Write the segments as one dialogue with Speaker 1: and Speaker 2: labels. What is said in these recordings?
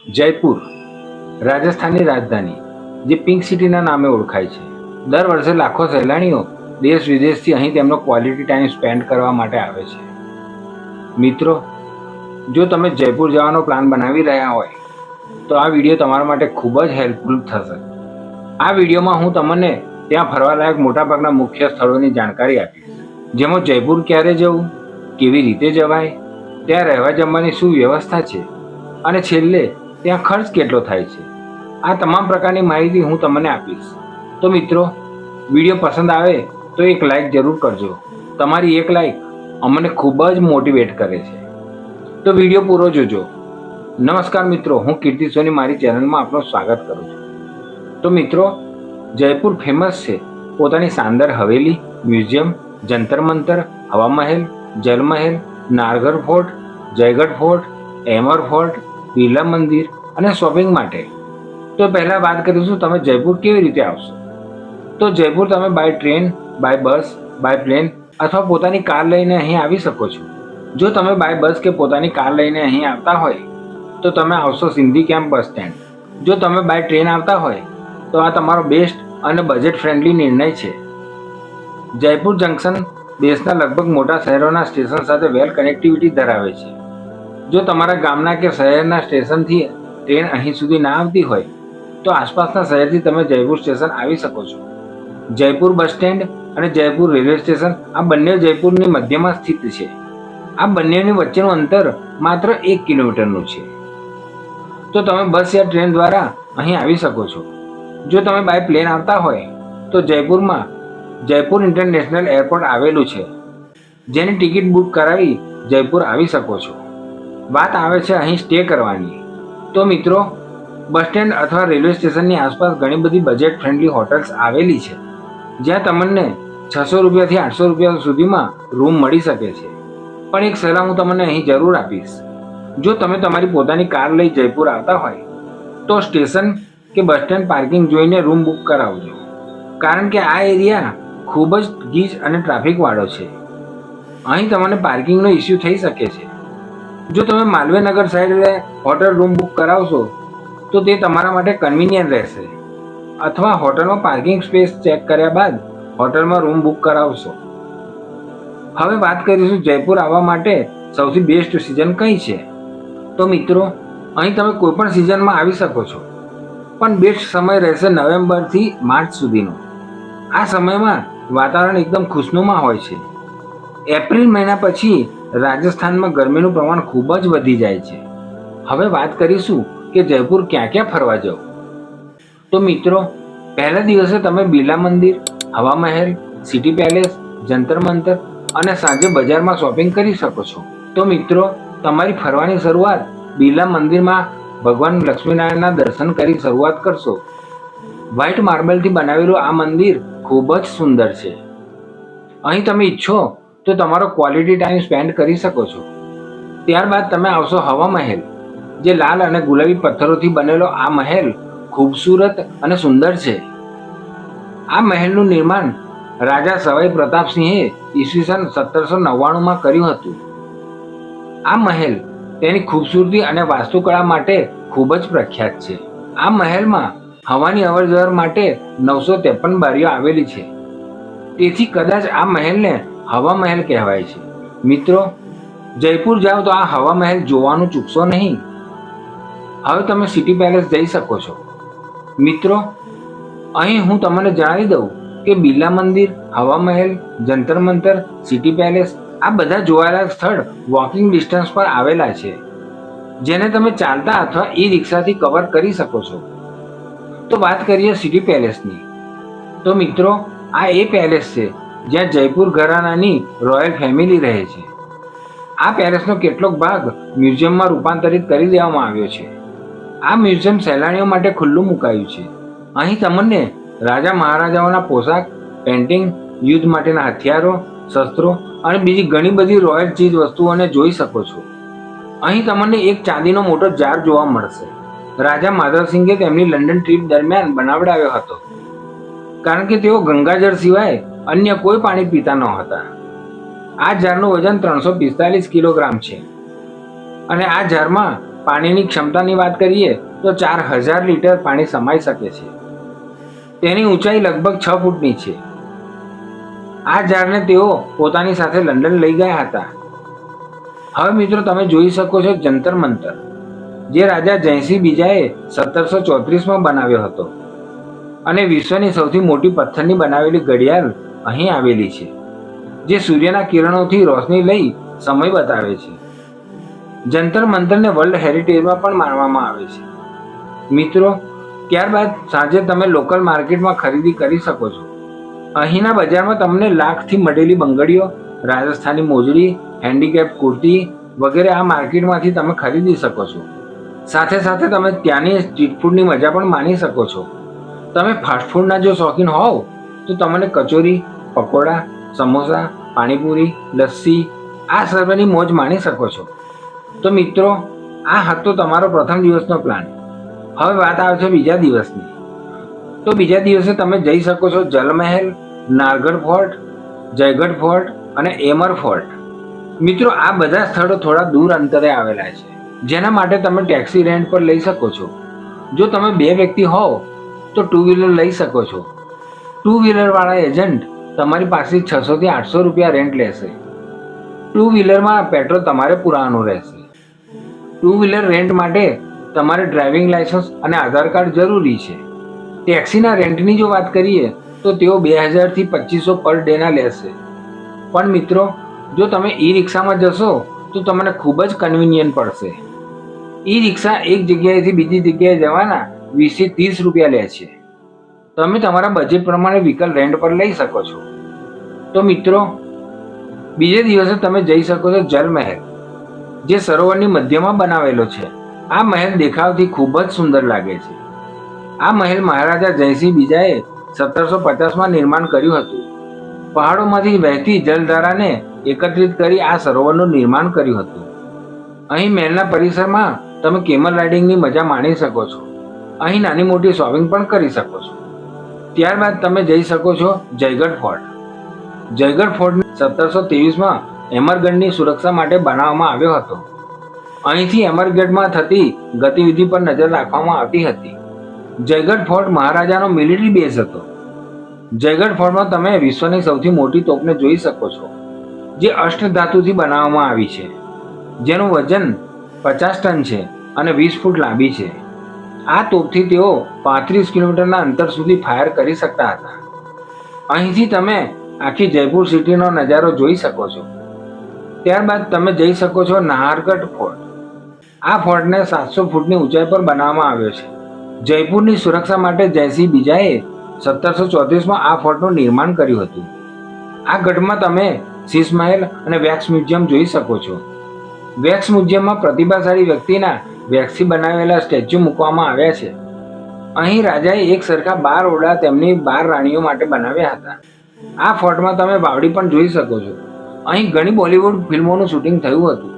Speaker 1: જયપુર, રાજસ્થાનની રાજધાની, જે પિંક સિટીના નામે ઓળખાય છે. દર વર્ષે લાખો સહેલાણીઓ દેશ વિદેશથી અહીં તેમનો ક્વોલિટી ટાઈમ સ્પેન્ડ કરવા માટે આવે છે. મિત્રો, જો તમે જયપુર જવાનો પ્લાન બનાવી રહ્યા હોય તો આ વિડીયો તમારા માટે ખૂબ જ હેલ્પફુલ થશે. આ વિડીયોમાં હું તમને ત્યાં ફરવાલાયક મોટાભાગના મુખ્ય સ્થળોની જાણકારી આપીશ, જેમાં જયપુર ક્યારે જવું, કેવી રીતે જવાય, ત્યાં રહેવા જમવાની શું વ્યવસ્થા છે અને છેલ્લે ત્યાં ખર્ચ કેટલો થાય છે. આ તમામ પ્રકારની માહિતી હું તમને આપીશ. તો મિત્રો, વિડીયો પસંદ આવે તો એક લાઈક જરૂર કરજો. તમારી એક લાઈક અમને ખૂબ જ મોટિવેટ કરે છે. તો વિડીયો પૂરો જોજો. નમસ્કાર મિત્રો, હું કીર્તિ સોની મારી ચેનલમાં આપનું સ્વાગત કરું છું. તો મિત્રો, જયપુર ફેમસ છે પોતાની શાનદાર હવેલી, મ્યુઝિયમ, જંતર મંતર, હવા મહેલ, જલ મહેલ, નારગઢ fort, Jaigarh fort, એમર fort, Birla મંદિર અને શોપિંગ માટે. તો પહેલાં વાત કરીશું તમે જયપુર કેવી રીતે આવશો. તો જયપુર તમે by train, by bus, by plane અથવા પોતાની કાર લઈને અહીં આવી શકો છો. જો તમે બાય બસ કે પોતાની કાર લઈને અહીં આવતા હોય તો તમે આવશો સિંધી કેમ્પ બસ સ્ટેન્ડ. જો તમે બાય ટ્રેન આવતા હોય તો આ તમારો બેસ્ટ અને બજેટ ફ્રેન્ડલી નિર્ણય છે. જયપુર જંકશન દેશના લગભગ મોટા શહેરોના સ્ટેશન સાથે વેલ કનેક્ટિવિટી ધરાવે છે. જો તમારા ગામના કે શહેરના સ્ટેશનથી ટ્રેન અહીં સુધી ના આવતી હોય તો આસપાસના શહેરથી તમે જયપુર સ્ટેશન આવી શકો છો. જયપુર બસ સ્ટેન્ડ અને જયપુર રેલવે સ્ટેશન આ બંને જયપુરની મધ્યમાં સ્થિત છે. આ બંનેની વચ્ચેનું અંતર માત્ર 1 કિલોમીટરનું છે. તો તમે બસ યા ટ્રેન દ્વારા અહીં આવી શકો છો. જો તમે બાય પ્લેન આવતા હોય તો જયપુરમાં જયપુર ઇન્ટરનેશનલ એરપોર્ટ આવેલું છે, જેની ટિકિટ બુક કરાવી જયપુર આવી શકો છો. વાત આવે છે અહીં સ્ટે કરવાની. તો મિત્રો, બસ સ્ટેન્ડ અથવા રેલવે સ્ટેશનની આસપાસ ઘણી બધી બજેટ ફ્રેન્ડલી હોટલ્સ આવેલી છે, જ્યાં તમને 600 રૂપિયાથી 800 રૂપિયા સુધીમાં રૂમ મળી શકે છે. પણ એક સલાહ હું તમને અહીં જરૂર આપીશ. જો તમે તમારી પોતાની કાર લઈ જયપુર આવતા હોય તો સ્ટેશન કે બસ સ્ટેન્ડ પાર્કિંગ જોઈને રૂમ બુક કરાવજો, કારણ કે આ એરિયા ખૂબ જ ગીચ અને ટ્રાફિકવાળો છે. અહીં તમને પાર્કિંગનો ઇસ્યુ થઈ શકે છે. જો તમે માલવીનગર સાઈડે હોટલ રૂમ બુક કરાવશો તો તે તમારા માટે કન્વિનિયન્ટ રહેશે, અથવા હોટલમાં પાર્કિંગ સ્પેસ ચેક કર્યા બાદ હોટલમાં રૂમ બુક કરાવશો. હવે વાત કરીશું જયપુર આવવા માટે સૌથી બેસ્ટ સિઝન કઈ છે. તો મિત્રો, અહીં તમે કોઈ પણ સિઝનમાં આવી શકો છો, પણ બેસ્ટ સમય રહેશે નવેમ્બરથી માર્ચ સુધીનો. આ સમયમાં વાતાવરણ એકદમ ખુશનુમા હોય છે. એપ્રિલ મહિના પછી રાજસ્થાનમાં ગરમીનું પ્રમાણ ખૂબ જ વધી જાય છે. હવે વાત કરીશું કે જયપુર ક્યાં ક્યાં ફરવા જવું. તો મિત્રો, પહેલા દિવસે તમે બિરલા મંદિર, હવા મહેલ, સિટી પેલેસ, જંતર મંતર અને સાંજે બજારમાં શોપિંગ કરી શકો છો. તો મિત્રો, તમારી ફરવાની શરૂઆત બિરલા મંદિરમાં ભગવાન લક્ષ્મીનારાયણના દર્શન કરી શરૂઆત કરશો. વ્હાઇટ માર્બલથી બનાવેલું આ મંદિર ખૂબ જ સુંદર છે. અહીં તમે ઈચ્છો તો તમારો ક્વોલિટી ટાઈમ સ્પેન્ડ કરી શકો છો. ત્યારબાદ તમે આવશો હવા મહેલ, જે લાલ અને ગુલાબી પથ્થરોથી બનેલો આ મહેલ ખૂબસૂરત અને સુંદર છે. આ મહેલનું નિર્માણ રાજા સવાઈ પ્રતાપસિંહે ઈસવીસન 1799માં કર્યું હતું. આ મહેલ તેની ખૂબસૂરતી અને વાસ્તુકળા માટે ખૂબ જ પ્રખ્યાત છે. આ મહેલમાં હવાની અવરજવર માટે 953 બારીઓ આવેલી છે. તેથી કદાચ આ મહેલને હવા મહેલ કહેવાય છે. મિત્રો, જયપુર જાઓ તો આ હવા મહેલ જોવાનું ચૂકશો નહીં. હવે તમે સિટી પેલેસ જઈ શકો છો. મિત્રો, અહીં હું તમને જણાવી દઉં કે બિરલા મંદિર, હવા મહેલ, જંતર મંતર, સિટી પેલેસ આ બધા જોવાલાયક સ્થળ વોકિંગ ડિસ્ટન્સ પર આવેલા છે, જેને તમે ચાલતા અથવા ઈ-રિક્ષાથી કવર કરી શકો છો. તો વાત કરીએ સિટી પેલેસની. તો મિત્રો, આ એ પેલેસ છે જ્યાં જયપુર ઘરાનાની રોયલ ફેમિલી રહે છે. આ પેલેસનો કેટલોક ભાગ મ્યુઝિયમમાં રૂપાંતરિત કરી દેવામાં આવ્યો છે. આ મ્યુઝિયમ સહેલાણીઓ માટે ખુલ્લું મુકાયું છે. અહીં તમને રાજા મહારાજાઓના પોશાક, પેઇન્ટિંગ, યુદ્ધ માટેના હથિયારો, શસ્ત્રો અને બીજી ઘણી બધી રોયલ ચીજ વસ્તુઓને જોઈ શકો છો. અહીં તમને એક ચાંદીનો મોટો જાર જોવા મળશે. રાજા માધવસિંહે તેમની લંડન ટ્રીપ દરમિયાન બનાવડાવ્યો હતો, કારણ કે તેઓ ગંગાજળ સિવાય અન્ય કોઈ પાણી પીતા ન હતા. આ જારનું વજન 345 કિલોગ્રામ છે અને આ જારમાં પાણીની ક્ષમતાની વાત કરીએ તો 4000 લીટર પાણી સમાઈ શકે છે. તેની ઊંચાઈ લગભગ 6 ફૂટની છે. આ ઝાડને તેઓ પોતાની સાથે લંડન લઈ ગયા હતા. હવે મિત્રો તમે જોઈ શકો છો જંતર મંતર, જે રાજા જયસિંહ બીજાએ 1734માં બનાવ્યો હતો અને વિશ્વની સૌથી મોટી પથ્થરની બનાવેલી ઘડિયાળ અહીં આવેલી છે, જે સૂર્યના કિરણોથી રોશની લઈ સમય બતાવે છે. જંતર મંતરને વર્લ્ડ હેરિટેજમાં પણ માનવામાં આવે છે. મિત્રો, ત્યારબાદ સાંજે તમે લોકલ માર્કેટમાં ખરીદી કરી શકો છો. અહીંના બજારમાં તમને લાખથી મળેલી બંગડીઓ, રાજસ્થાની મોજડી, હેન્ડીકેપ કુર્તી વગેરે આ માર્કેટમાંથી તમે ખરીદી શકો છો. સાથે સાથે તમે ત્યાંની સ્ટ્રીટ ફૂડની મજા પણ માણી શકો છો. તમે ફાસ્ટફૂડના જો શોખીન હોવ તો તમને કચોરી, પકોડા, સમોસા, પાણીપુરી, લસ્સી આ સર્વની મોજ માણી શકો છો. તો મિત્રો, આ હતો તમારો પ્રથમ દિવસનો પ્લાન. હવે વાત આવે છે બીજા દિવસની. તો બીજા દિવસે તમે જઈ શકો છો જલમહેલ, નારગઢ ફોર્ટ, જયગઢ ફોર્ટ અને એમર ફોર્ટ. મિત્રો, આ બધા સ્થળો થોડા દૂર અંતરે આવેલા છે, જેના માટે તમે ટેક્સી રેન્ટ પર લઈ શકો છો. જો તમે 2 વ્યક્તિ હોવ તો 2 વ્હીલર લઈ શકો છો. 2 વ્હીલર વાળા એજન્ટ તમારી પાસેથી 600 થી 800 રૂપિયા રેન્ટ લેશે. 2 વ્હીલરમાં પેટ્રોલ તમારે પુરાવાનું રહેશે. 2 વ્હીલર રેન્ટ માટે તમારે ડ્રાઇવિંગ લાયસન્સ અને આધાર કાર્ડ જરૂરી છે. ટેક્સીના રેન્ટની જો વાત કરીએ તો તેઓ 2000 થી 2500 પર ડેના લેશે. પણ મિત્રો, જો તમે ઈ રિક્ષામાં જશો તો તમને ખૂબ જ કન્વિનિયન્ટ પડશે. ઈ રિક્ષા એક જગ્યાએથી બીજી જગ્યાએ જવાના 20 થી 30 રૂપિયા લે છે. તમે તમારા બજેટ પ્રમાણે વ્હીકલ રેન્ટ પર લઈ શકો છો. તો મિત્રો, બીજે દિવસે તમે જઈ શકો છો જલમહેલ, જે સરોવરની મધ્યમાં બનાવેલો છે. આ મહેલ દેખાવથી ખૂબ જ સુંદર લાગે છે. આ મહેલ મહારાજા જયસિંહ બીજાએ 1750માં નિર્માણ કર્યું હતું. પહાડોમાંથી વહેતી જલધારાને એકત્રિત કરી આ સરોવરનું નિર્માણ કર્યું હતું. અહીં મહેલના પરિસરમાં તમે કેમલ રાઇડિંગની મજા માણી શકો છો. અહીં નાની મોટી શોપિંગ પણ કરી શકો છો. ત્યારબાદ તમે જઈ શકો છો જયગઢ ફોર્ટ. જયગઢ ફોર્ટ 1723માં એમરગઢની સુરક્ષા માટે બનાવવામાં આવ્યો હતો. અહીંથી એમરગઢમાં થતી ગતિવિધિ પર નજર રાખવામાં આવતી હતી. જયગઢ ફોર્ટ મહારાજાનો મિલિટરી બેઝ હતો. જયગઢ ફોર્ટમાં તમે વિશ્વની સૌથી મોટી તોપને જોઈ શકો છો, જે અષ્ટધાતુથી બનાવવામાં આવી છે, જેનું વજન 50 ટન છે અને 20 ફૂટ લાંબી છે. આ તોપથી તેઓ 35 કિલોમીટરના અંતર સુધી ફાયર કરી શકતા હતા. અહીંથી તમે આખી જયપુર સિટીનો નજારો જોઈ શકો છો. ત્યારબાદ તમે જઈ શકો છો નાહરગઢ ફોર્ટ. આ ફોર્ટને 700 ફૂટની ઊંચાઈ પર બનાવવામાં આવ્યો છે. જયપુરની સુરક્ષા માટે જયસિંહ બીજાએ 1734માં આ ફોર્ટનું નિર્માણ કર્યું હતું. આ ગઢમાં તમે શીશ મહેલ અને વેક્સ મ્યુઝિયમ જોઈ શકો છો. વેક્સ મ્યુઝિયમમાં પ્રતિભાશાળી વ્યક્તિના વેક્સથી બનાવેલા સ્ટેચ્યુ મૂકવામાં આવ્યા છે. અહીં રાજાએ એક સરખા 12 ઓરડા તેમની 12 રાણીઓ માટે બનાવ્યા હતા. આ ફોર્ટમાં તમે વાવડી પણ જોઈ શકો છો. અહીં ઘણી બોલિવૂડ ફિલ્મોનું શૂટિંગ થયું હતું.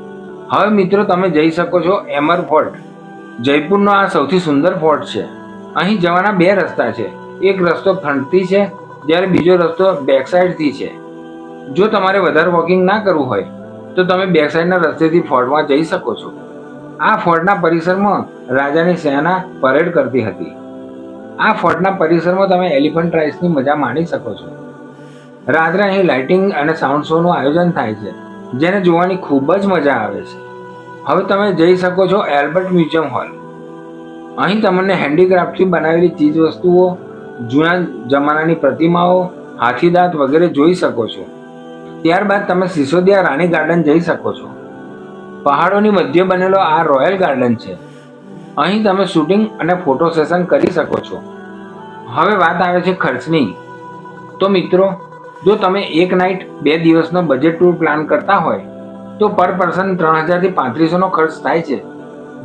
Speaker 1: હવે મિત્રો, તમે જઈ શકો છો એમર ફોર્ટ. જયપુરનો આ સૌથી સુંદર ફોર્ટ છે. અહીં જવાના 2 રસ્તા છે. એક રસ્તો ફ્રન્ટથી છે, જ્યારે બીજો રસ્તો બેક સાઈડથી છે. જો તમારે વધારે વોકિંગ ના કરવું હોય તો તમે બેક સાઈડના રસ્તેથી ફોર્ટમાં જઈ શકો છો. આ ફોર્ટના પરિસરમાં રાજાની સેના પરેડ કરતી હતી. આ ફોર્ટના પરિસરમાં તમે એલિફન્ટ રાઇડ્સની મજા માણી શકો છો. રાત્રે અહીં લાઇટિંગ અને સાઉન્ડ શોનું આયોજન થાય છે, જેને જોવાની ખૂબ જ મજા આવે છે. હવે તમે જઈ શકો છો એલ્બર્ટ મ્યુઝિયમ હોલ. અહીં તમને હેન્ડીક્રાફ્ટથી બનાવેલી ચીજ વસ્તુઓ, જૂના જમાનાની પ્રતિમાઓ, હાથીદાંત વગેરે જોઈ શકો છો. ત્યારબાદ તમે સિસોદિયા રાણી ગાર્ડન જઈ શકો છો. પહાડોની મધ્ય બનેલો આ રોયલ ગાર્ડન છે. અહીં તમે શૂટિંગ અને ફોટો સેશન કરી શકો છો. હવે વાત આવે છે ખર્ચની. તો મિત્રો, જો તમે એક નાઇટ 2 દિવસનો બજેટ ટૂર પ્લાન કરતા હોય તો પર પર્સન 3000 થી 3500નો ખર્ચ થાય છે,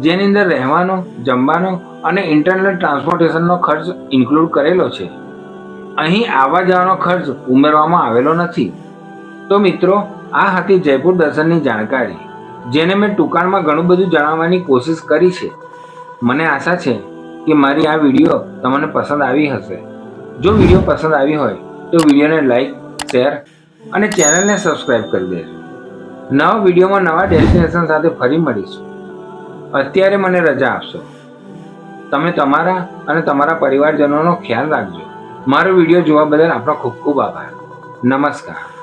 Speaker 1: જેની અંદર રહેવાનો, જમવાનો અને ઇન્ટરનલ ટ્રાન્સપોર્ટેશનનો ખર્ચ ઇન્ક્લુડ કરેલો છે. અહીં આવવા જવાનો ખર્ચ ઉમેરવામાં આવેલો નથી. તો મિત્રો, આ હતી જયપુર દર્શનની જાણકારી, જેને મેં ટૂંકાણમાં ઘણું બધું જણાવવાની કોશિશ કરી છે. મને આશા છે કે મારી આ વિડીયો તમને પસંદ આવી હશે. જો વિડીયો પસંદ આવી હોય તો વિડીયોને લાઈક, શેર અને ચેનલને સબસ્ક્રાઈબ કરી દેજો. નવા વિડીયોમાં નવા ડેસ્ટિનેશન સાથે ફરી મળીશું. અત્યારે મને રજા આપશો. તમે તમારા અને તમારા પરિવારજનોનો ખ્યાલ રાખજો. મારો વિડીયો જોવા બદલ આપનો ખૂબ ખૂબ આભાર. નમસ્કાર.